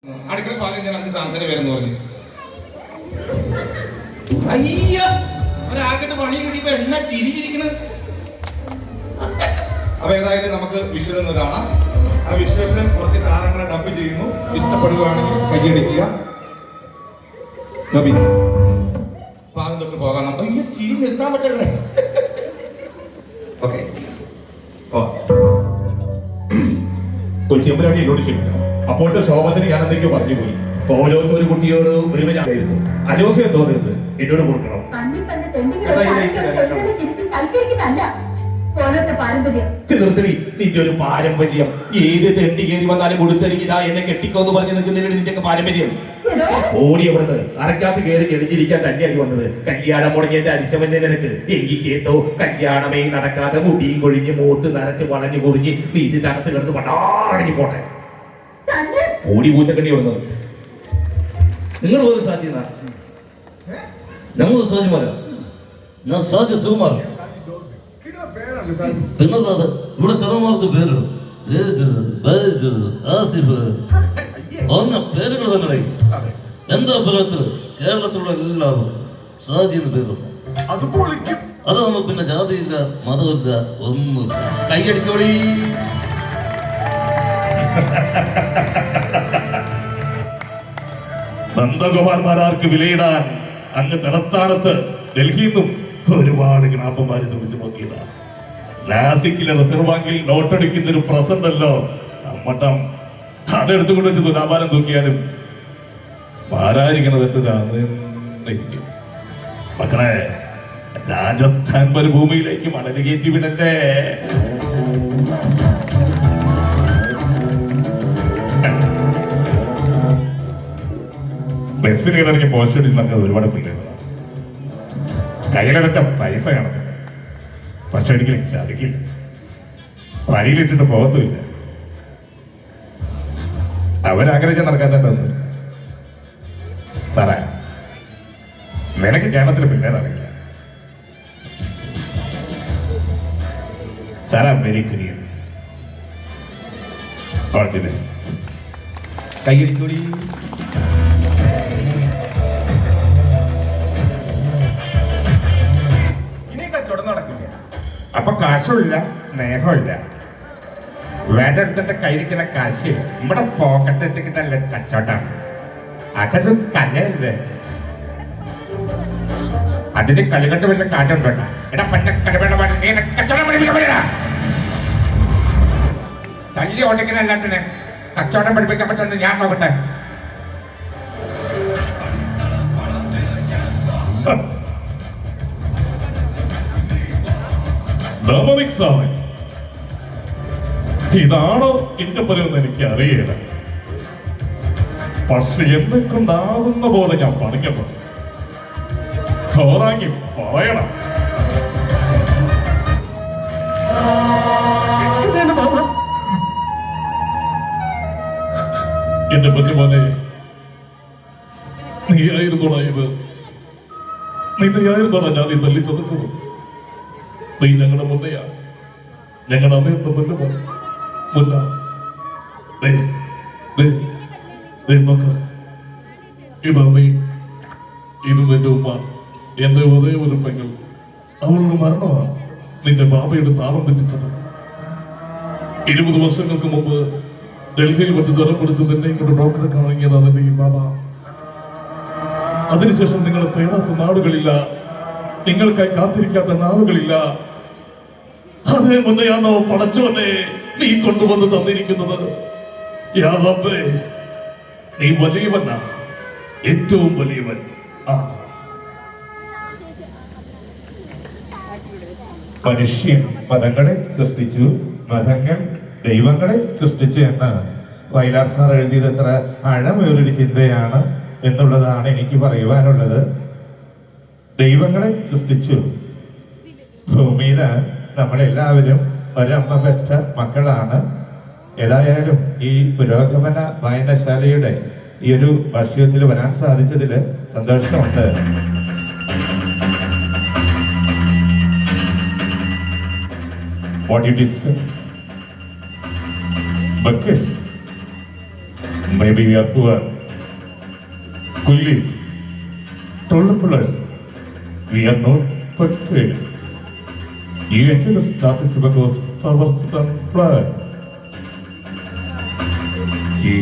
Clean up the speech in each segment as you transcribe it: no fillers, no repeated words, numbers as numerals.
അടുക്കള പാചകം ഞാൻ 5 സാധനത്തിന് വരുന്നു പറഞ്ഞു. അയ്യ ഒരാകട്ട് പണി കിട്ടിയപ്പോ എണ്ണ ചിരിച്ചിരിക്കണത്. അപ്പൊ ഏതായാലും നമുക്ക് വിഷ്വൽ ഒന്ന് കാണാം. ആ വിഷ്വലിന് കുറച്ച് താരങ്ങളെ ഡബ് ചെയ്യുന്നു. ഇഷ്ടപ്പെടുകയാണെങ്കിൽ കൈയടിക്കുക. ഗബി പാകം തൊട്ട് പോകാം. അയ്യോ ചിരി നിർത്താൻ പറ്റണ്ടേ? ഓക്കെ. കൊച്ചിയമ്പലവാടി എന്നോട് ക്ഷമിക്കണം. അപ്പോഴത്തെ ശോഭത്തിന് ഞാൻ എന്തൊക്കെയോ പറഞ്ഞു പോയി. കോലോത്ത് ഒരു കുട്ടിയോട് ഒരുവരായിരുന്നു. അലോഹ്യം തോന്നരുത്, എന്നോട് കൊടുക്കണം. നിർത്തടി, നിന്റെ ഒരു പാരമ്പര്യം. ഏത് തെണ്ടി കയറി വന്നാലും കൊടുത്തരിക്കിതാ എന്നെ കെട്ടിക്കോന്ന് പറഞ്ഞ് നിൽക്കുന്നതിന് നിന്റെ പാരമ്പര്യം. ഓടി അവിടുന്ന് അറക്കാത്ത കയറി ജനിച്ചിരിക്കാൻ തന്നെയാണ് വന്നത്. കല്യാണം മുടങ്ങിയതിന്റെ അരിശമന്നെ നിനക്ക്. എങ്കിൽ കേട്ടോ, കല്യാണമേ നടക്കാതെ മുടിയും കൊഴിഞ്ഞ് മൂത്ത് നരച്ച് വളഞ്ഞു കൊറിഞ്ഞ് നീ ഇതിന്റെ അകത്ത് കിടന്ന് പണ്ടാറങ്ങി പോട്ടെ. ഓടി പൂച്ചക്കണ്ണി വിടുന്നത് നിങ്ങൾ ഒരു സാധ്യത. ഞങ്ങൾ സാധ്യമാരാ. ഞാൻ സാധ്യ സുകുമാർ. പിന്നെന്താ ഇവിടെ ചെറുമാർക്ക് പേരിടും. ഒന്ന പേരുകൾ തന്നെ. എന്റെ അഭിപ്രായത്തിൽ കേരളത്തിലുള്ള എല്ലാവരും സാജി എന്ന് പേരുണ്ട്. അത് നമുക്ക് പിന്നെ ജാതിയില്ല, മതമില്ല, ഒന്നുമില്ല. കൈയടിച്ചോളി. നന്ദകുമാർമാരാർക്ക് വിലയിടാൻ അങ്ങ് തലസ്ഥാനത്ത് ഡൽഹിയിൽ നിന്നും ഒരുപാട് ഗ്രാമന്മാര് ശ്രമിച്ചു നോക്കിയതാണ്. നാസിക്കിലെ റിസർവ് ബാങ്കിൽ നോട്ടടിക്കുന്ന ഒരു പ്രസണ്ടല്ലോ മട്ടം, അതെടുത്തുകൊണ്ട് വെച്ച് തുലാഭാരം തൂക്കിയാലും പാരായിരിക്കണതിരിക്കും. മക്കളെ, രാജസ്ഥാൻ മരുഭൂമിയിലേക്ക് മണല് കയറ്റി വിടണ്ടേ? ബസ്സിന് കിടങ്ങി പോസ്റ്റ് നടക്കുന്നത് ഒരുപാട് പിള്ളേരാണ്. കയ്യിലൊറ്റ പൈസ കാണത്തില്ല, പക്ഷെ ഒരിക്കലും സാധിക്കില്ല. വഴിയിലിട്ടിട്ട് പോകത്തുമില്ല. അവരാഗ്രഹിച്ച നടക്കാത്തതൊന്നും. സാറേ, നിനക്ക് കേരളത്തിലെ പിള്ളേരറിയില്ല. സാറാ വെരി കുര്യൻ. കൈയടിച്ചോളി. അപ്പൊ കാശുമില്ല, സ്നേഹമില്ല. വേണ്ടെടുത്തിട്ട് കയ്യിരിക്കുന്ന കാശ് നമ്മുടെ പോക്കറ്റ് എത്തിക്കിട്ടല്ലേ കച്ചവടം. അതൊരു കലയല്ലേ. അതിന് കളികണ്ട് വല്ല കാറ്റുണ്ടോ? എടാ പറ്റ കടവേണ്ട നീ കച്ചവടം പഠിപ്പിക്കാൻ തല്ലി ഓടിക്കുന്ന എല്ലാത്തിനെ കച്ചവടം പഠിപ്പിക്കാൻ പറ്റുമെന്ന് ഞാൻ നോക്കട്ടെ. ഇതാണോ ഇഞ്ചപ്പനെന്ന് എനിക്ക് അറിയില്ല. പക്ഷെ എന്നെ കൊണ്ടാവുന്ന പോലെ ഞാൻ പണിക്കപ്പോ ചോറാങ്ങി പറയണം. എന്റെ പൊന്നുമോനെ, നീയായിരുന്നോടാ ഇത്? നിന്നെയായിരുന്നോടാ ഞാൻ ഈ തല്ലി ചതച്ചത്? നീ ഞങ്ങളുടെ മുന്നയാ, ഞങ്ങളുടെ അമ്മയുടെ പൊന്നുമോ മുന്ന. നോക്ക, ഇതാ നീ, ഇത് നിന്റെ ഉമ്മ, എന്റെ ഒരേ ഒരു പെങ്ങൾ. അവളുടെ മരണമാണ് നിന്റെ ബാബയുടെ താളം തെറ്റിച്ചത്. 20 വർഷങ്ങൾക്ക് മുമ്പ് ഡൽഹിയിൽ വെച്ച് ജ്വരം പിടിച്ച് നിന്നെ ഇങ്ങോട്ട് ഡോക്ടറെ കാണിങ്ങിയതാണ് നിന്റെ ഈ ബാബ. അതിനുശേഷം നിങ്ങളെ തേടാത്ത നാടുകളില്ല, നിങ്ങൾക്കായി കാത്തിരിക്കാത്ത നാളുകളില്ല. അതേ മുന്നെയാണോ പടച്ചോനെ നീ കൊണ്ടുവന്ന് തന്നിരിക്കുന്നത്? യാ റബ്ബേ, നീ വലിയവനാ, ഏറ്റവും വലിയവൻ. മനുഷ്യൻ മതങ്ങളെ സൃഷ്ടിച്ചു, മതങ്ങൾ ദൈവങ്ങളെ സൃഷ്ടിച്ചു എന്ന് വയലാർ സാർ എഴുതിയത് എത്ര ആഴമേറിയൊരു ചിന്തയാണ് എന്നുള്ളതാണ് എനിക്ക് പറയുവാനുള്ളത്. ദൈവങ്ങളെ സൃഷ്ടിച്ചു. ഭൂമിയില് നമ്മളെല്ലാവരും ഒരമ്മ പെറ്റ മക്കളാണ്. ഏതായാലും ഈ പുരോഗമന വായനശാലയുടെ ഈ ഒരു വാർഷികത്തിൽ വരാൻ സാധിച്ചതിൽ സന്തോഷമുണ്ട്. What it is? Buckets. Maybe we are poor. Coolies, toll pullers. We are not prepared. You enter the status because powers and blood.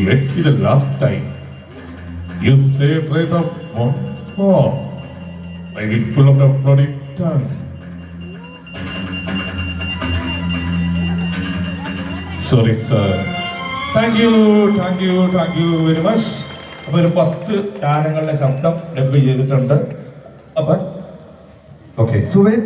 Let's be the last time. You say try the once more. I will pull up the bloody tongue. Sorry, sir. Thank you very much. അപ്പൊ ഒരു 10 താരങ്ങളുടെ ശബ്ദം dub ചെയ്തിട്ടുണ്ട്. അപ്പൊ okay സുവേൻ